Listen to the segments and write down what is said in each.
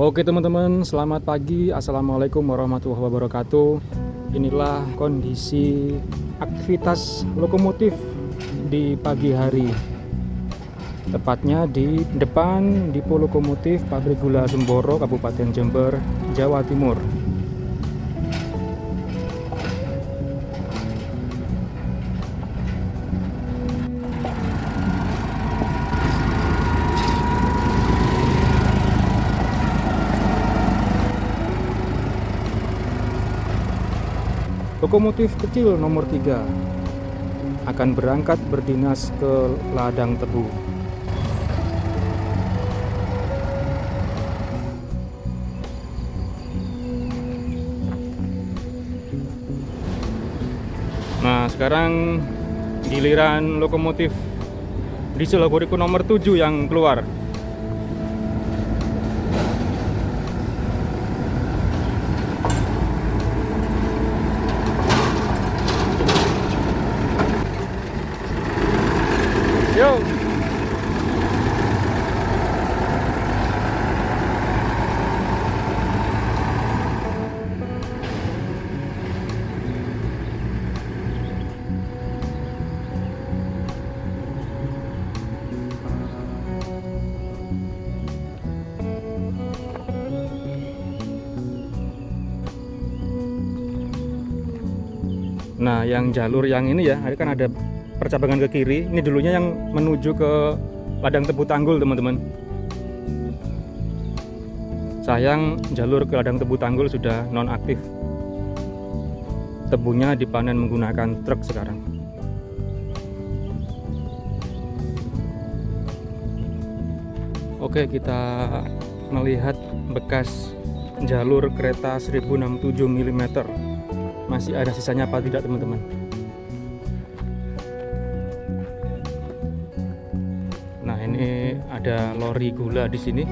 Oke teman-teman, selamat pagi. Assalamualaikum warahmatullahi wabarakatuh. Inilah kondisi aktivitas lokomotif di pagi hari. Tepatnya di depan Depo Lokomotif Pabrik Gula Semboro, Kabupaten Jember, Jawa Timur. Lokomotif kecil nomor 3 akan berangkat berdinas ke ladang tebu. Nah, sekarang giliran lokomotif diesel Hokuriku nomor 7 yang keluar. Yo. Nah, yang jalur yang ini ya, kan ada percabangan ke kiri. Ini dulunya yang menuju ke ladang tebu Tanggul, teman-teman. Sayang, jalur ke ladang tebu Tanggul sudah nonaktif. Tebunya dipanen menggunakan truk sekarang. Oke, kita melihat bekas jalur kereta 1067 mm. Masih ada sisanya apa tidak, teman-teman? Nah, ini ada lori gula di sini.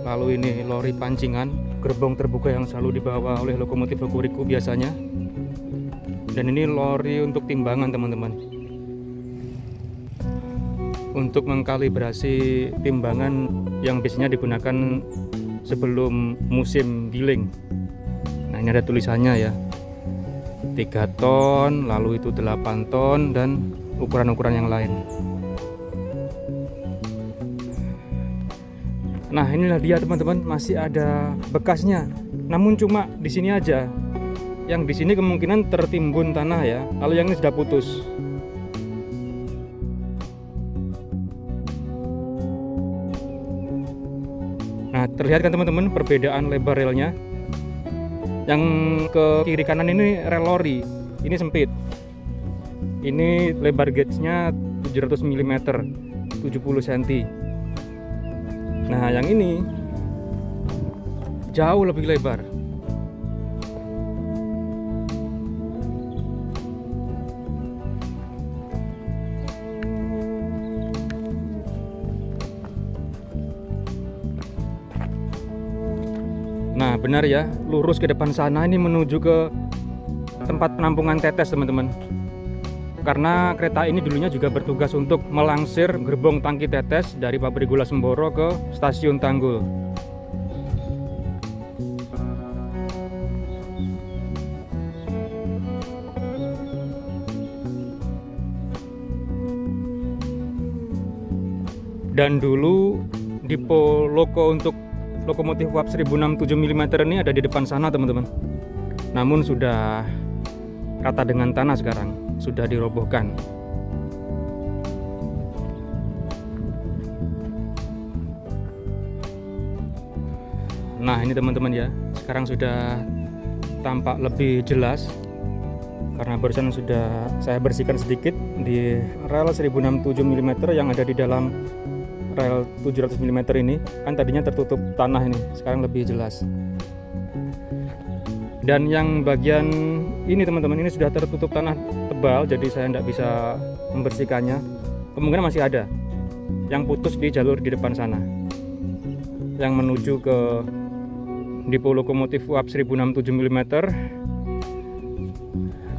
Lalu ini lori pancingan, gerbong terbuka yang selalu dibawa oleh lokomotif Hokuriku biasanya. Dan ini lori untuk timbangan, teman-teman. Untuk mengkalibrasi timbangan yang biasanya digunakan sebelum musim giling. Nah, ini ada tulisannya ya, 3 ton, lalu itu 8 ton, dan ukuran-ukuran yang lain. Nah, inilah dia, teman-teman, masih ada bekasnya. Namun cuma di sini aja. Yang di sini kemungkinan tertimbun tanah ya. Lalu yang ini sudah putus. Nah, terlihat kan teman-teman perbedaan lebar relnya. Yang ke kiri kanan ini rel lori, ini sempit. Ini lebar gauge-nya 700 mm, 70 cm. Nah, yang ini jauh lebih lebar. Nah, benar ya, lurus ke depan sana ini menuju ke tempat penampungan tetes, teman-teman. Karena kereta ini dulunya juga bertugas untuk melangsir gerbong tangki tetes dari Pabrik Gula Semboro ke Stasiun Tanggul. Dan dulu Depo Loko untuk lokomotif uap 1067 mm ini ada di depan sana, teman-teman. Namun sudah rata dengan tanah sekarang, sudah dirobohkan. Nah, ini teman-teman ya, sekarang sudah tampak lebih jelas karena barusan sudah saya bersihkan sedikit di rel 1067 mm yang ada di dalam rel 700 mm ini. Kan tadinya tertutup tanah, ini sekarang lebih jelas. Dan yang bagian ini, teman-teman, ini sudah tertutup tanah tebal, jadi saya tidak bisa membersihkannya. Kemungkinan masih ada yang putus di jalur di depan sana yang menuju ke Depo Lokomotif uap 1067 mm.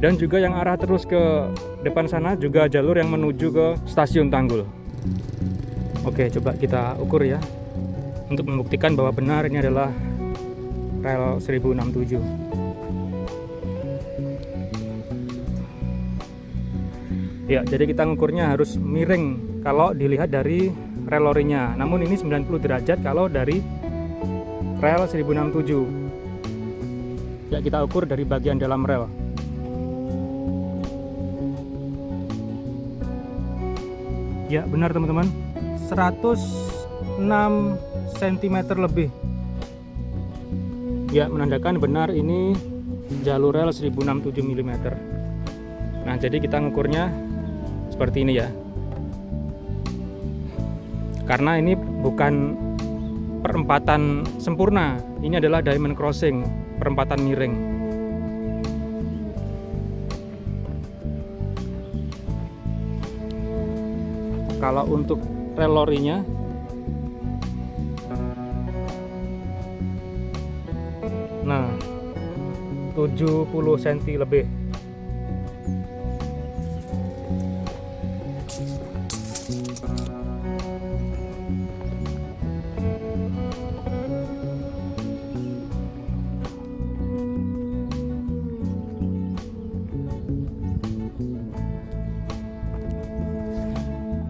Dan juga yang arah terus ke depan sana juga jalur yang menuju ke Stasiun Tanggul. Oke, coba kita ukur ya untuk membuktikan bahwa benar ini adalah rel 1067. Ya, jadi kita ngukurnya harus miring kalau dilihat dari rel lorinya. Namun ini 90 derajat kalau dari rel 1067. Ya, kita ukur dari bagian dalam rel. Ya, benar teman-teman. 106 cm lebih. Ya, menandakan benar ini jalur rel 1067 mm. Nah, jadi kita ngukurnya seperti ini ya. Karena ini bukan perempatan sempurna, ini adalah diamond crossing, perempatan miring. Kalau untuk rel lorinya, nah 70 cm lebih.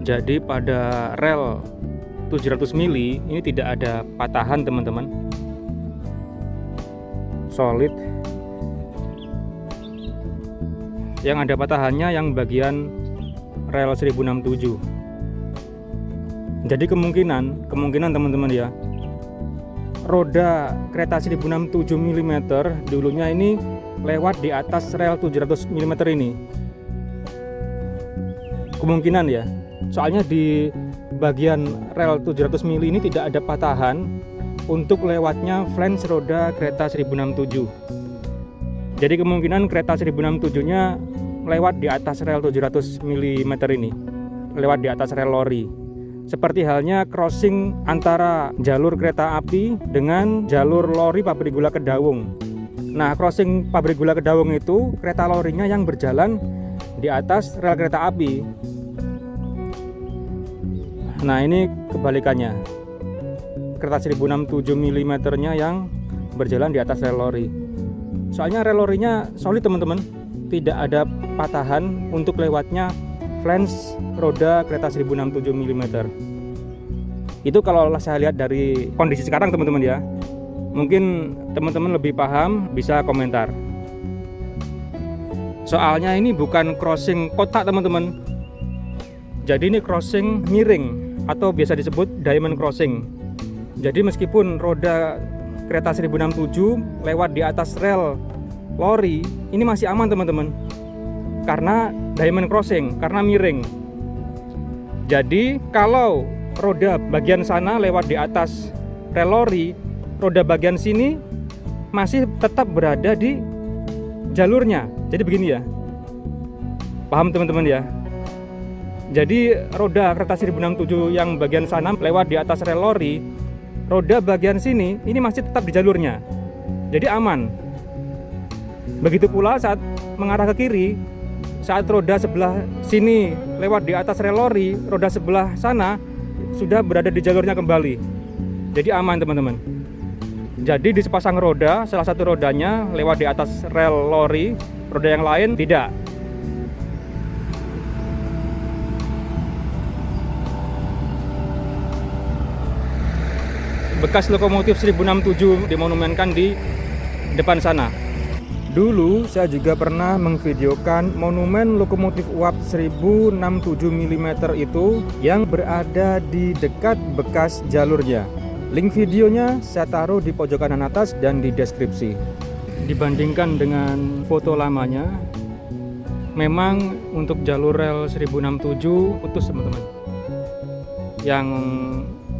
Jadi pada rel 700 mili ini tidak ada patahan teman-teman, solid. Yang ada patahannya yang bagian rel 1067. Jadi kemungkinan teman-teman ya, roda kereta 1067 mm dulunya ini lewat di atas rel 700 mm ini. Kemungkinan ya. Soalnya di bagian rel 700 mili ini tidak ada patahan untuk lewatnya flange roda kereta 1067. Jadi kemungkinan kereta 1067 nya lewat di atas rel 700 mm ini, lewat di atas rel lori. Seperti halnya crossing antara jalur kereta api dengan jalur lori pabrik gula Kedawung. Nah, crossing pabrik gula Kedawung itu kereta lorinya yang berjalan di atas rel kereta api. Nah, ini kebalikannya, kereta 1067 mm nya yang berjalan di atas rel lori. Soalnya rel lorinya solid teman-teman, tidak ada patahan untuk lewatnya flange roda kereta 1067 mm. Itu kalau saya lihat dari kondisi sekarang teman-teman ya. Mungkin teman-teman lebih paham, bisa komentar. Soalnya ini bukan crossing kotak teman-teman, jadi ini crossing miring atau biasa disebut diamond crossing. Jadi meskipun roda kereta 1067 lewat di atas rel lori, ini masih aman teman-teman, karena diamond crossing, karena miring. Jadi kalau roda bagian sana lewat di atas rel lori, roda bagian sini masih tetap berada di jalurnya. Jadi begini ya, paham teman-teman ya. Jadi roda kereta 1067 yang bagian sana lewat di atas rel lori, roda bagian sini ini masih tetap di jalurnya, jadi aman. Begitu pula saat mengarah ke kiri, saat roda sebelah sini lewat di atas rel lori, roda sebelah sana sudah berada di jalurnya kembali, jadi aman teman-teman. Jadi di sepasang roda, salah satu rodanya lewat di atas rel lori, roda yang lain tidak. Bekas lokomotif 1067 dimonumenkan di depan sana. Dulu saya juga pernah mengvideokan monumen lokomotif uap 1067 mm itu yang berada di dekat bekas jalurnya. Link videonya saya taruh di pojok kanan atas dan di deskripsi. Dibandingkan dengan foto lamanya, memang untuk jalur rel 1067 utuh teman-teman. Yang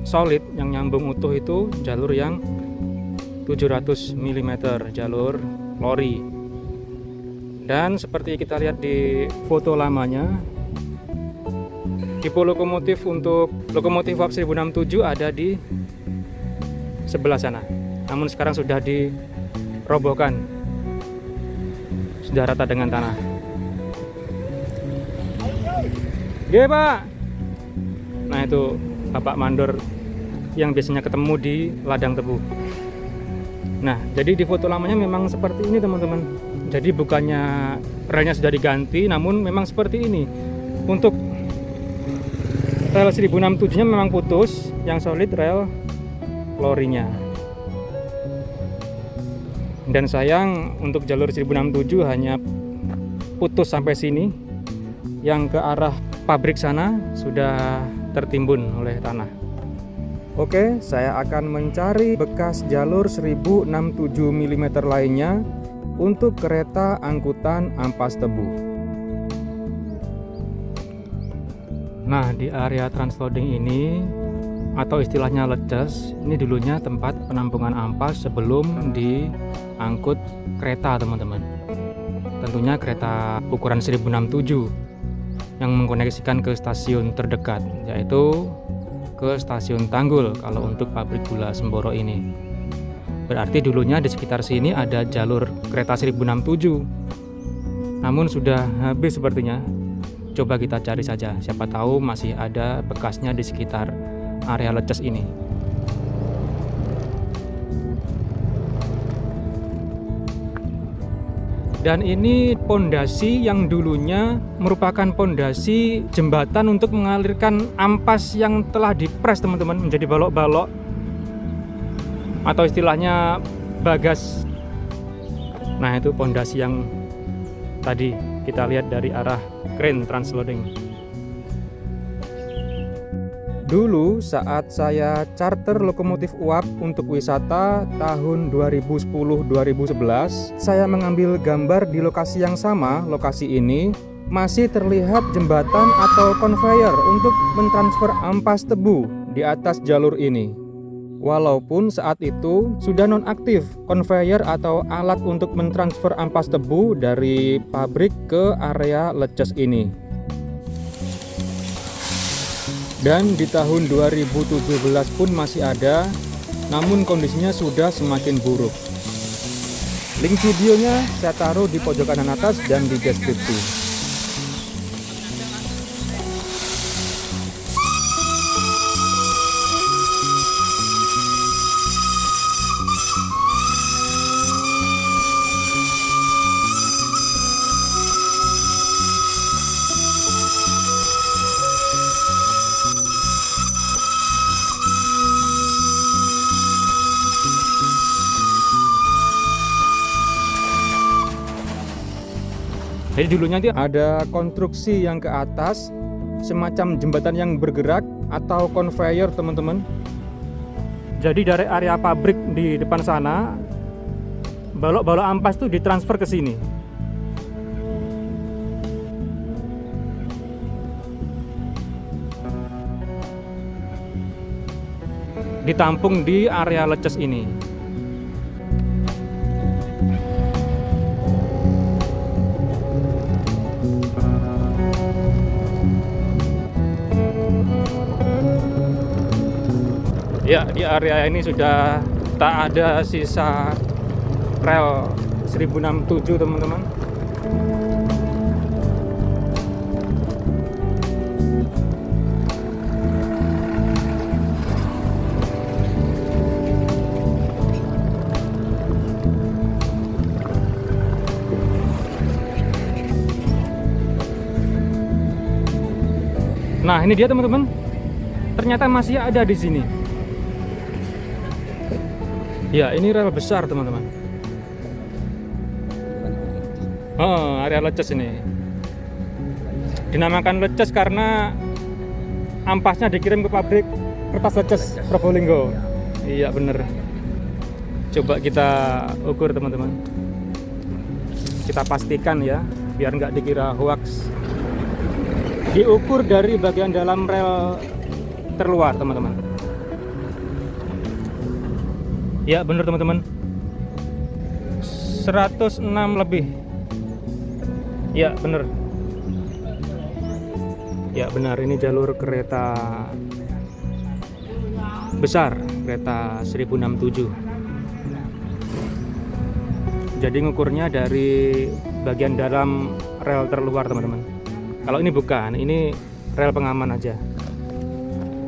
solid, yang nyambung utuh itu jalur yang 700 mm, jalur lori. Dan seperti kita lihat di foto lamanya, tipe lokomotif untuk lokomotif uap 1067 ada di sebelah sana. Namun sekarang sudah dirobohkan, sudah rata dengan tanah. Oke Pak. Nah itu Bapak Mandor yang biasanya ketemu di ladang tebu. Nah, jadi di foto lamanya memang seperti ini teman-teman. Jadi bukannya relnya sudah diganti, namun memang seperti ini. Untuk rel 1067 nya memang putus, yang solid rel lorinya. Dan sayang untuk jalur 1067 hanya putus sampai sini. Yang ke arah pabrik sana sudah tertimbun oleh tanah. Oke, saya akan mencari bekas jalur 1067 mm lainnya untuk kereta angkutan ampas tebu. Nah, di area transloading ini atau istilahnya leces, ini dulunya tempat penampungan ampas sebelum diangkut kereta, teman-teman. Tentunya kereta ukuran 1067 yang mengkoneksikan ke stasiun terdekat, yaitu ke stasiun Tanggul kalau untuk pabrik gula Semboro ini. Berarti dulunya di sekitar sini ada jalur kereta 1067. Namun sudah habis sepertinya. Coba kita cari saja, siapa tahu masih ada bekasnya di sekitar area leces ini. Dan ini pondasi yang dulunya merupakan pondasi jembatan untuk mengalirkan ampas yang telah dipres, teman-teman, menjadi balok-balok atau istilahnya bagas. Nah, itu pondasi yang tadi kita lihat dari arah crane transloading. Dulu saat saya charter lokomotif uap untuk wisata tahun 2010-2011, saya mengambil gambar di lokasi yang sama. Lokasi ini masih terlihat jembatan atau conveyor untuk mentransfer ampas tebu di atas jalur ini. Walaupun saat itu sudah nonaktif conveyor atau alat untuk mentransfer ampas tebu dari pabrik ke area leces ini. Dan di tahun 2017 pun masih ada, namun kondisinya sudah semakin buruk. Link videonya saya taruh di pojok kanan atas dan di deskripsi. Jadi dulunya itu ada konstruksi yang ke atas, semacam jembatan yang bergerak atau conveyor, teman-teman. Jadi dari area pabrik di depan sana, balok-balok ampas itu ditransfer ke sini. Ditampung di area leces ini. Ya, di area ini sudah tak ada sisa rel 1067, teman-teman. Nah, ini dia, teman-teman. Ternyata masih ada di sini. Ya, ini rel besar, teman-teman. Oh, area leces ini. Dinamakan leces karena ampasnya dikirim ke pabrik kertas leces Probolinggo. Iya, bener. Coba kita ukur, teman-teman. Kita pastikan ya, biar nggak dikira hoax. Diukur dari bagian dalam rel terluar, teman-teman. Ya, bener, teman-teman. 106 lebih. Ya, bener. Ya, benar, ini jalur kereta besar, kereta 1067. Jadi ngukurnya dari bagian dalam rel terluar, teman-teman. Kalau ini bukan, ini rel pengaman aja.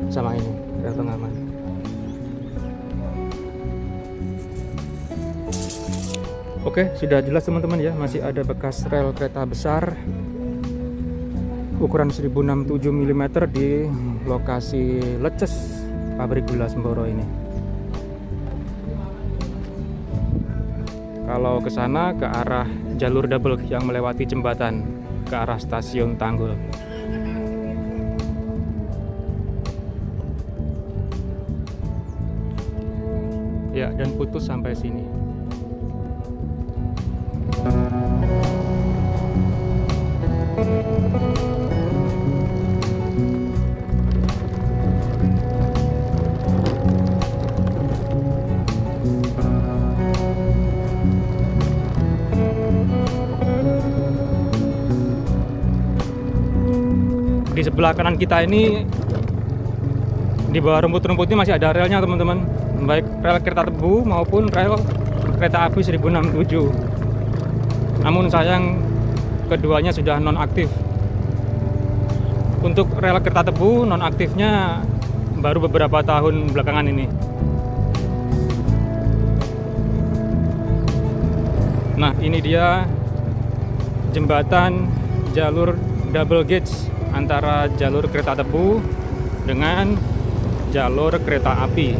sama ini rel pengaman. Oke, sudah jelas teman-teman ya, masih ada bekas rel kereta besar ukuran 1067 mm di lokasi Leces pabrik gula Semboro ini. Kalau ke sana ke arah jalur double yang melewati jembatan ke arah stasiun Tanggul. Ya, dan putus sampai sini. Di sebelah kanan kita ini, di bawah rumput-rumput ini masih ada relnya teman-teman, baik rel kereta tebu maupun rel kereta api 1067. Namun sayang keduanya sudah nonaktif. Untuk rel kereta tebu nonaktifnya baru beberapa tahun belakangan ini. Nah, ini dia jembatan jalur double gauge antara jalur kereta tebu dengan jalur kereta api.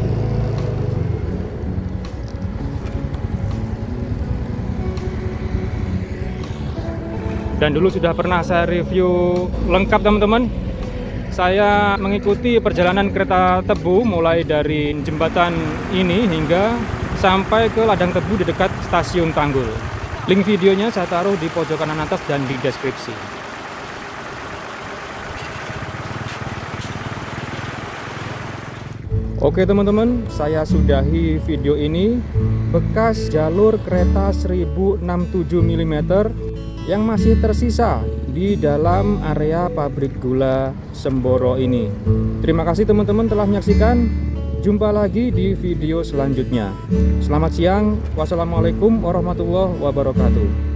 Dan dulu sudah pernah saya review lengkap teman-teman. Saya mengikuti perjalanan kereta tebu mulai dari jembatan ini hingga sampai ke ladang tebu di dekat stasiun Tanggul. Link videonya saya taruh di pojok kanan atas dan di deskripsi. Oke teman-teman, saya sudahi video ini. Bekas jalur kereta 1067 mm yang masih tersisa di dalam area pabrik gula Semboro ini. Terima kasih teman-teman telah menyaksikan. Jumpa lagi di video selanjutnya. Selamat siang. Wassalamualaikum warahmatullahi wabarakatuh.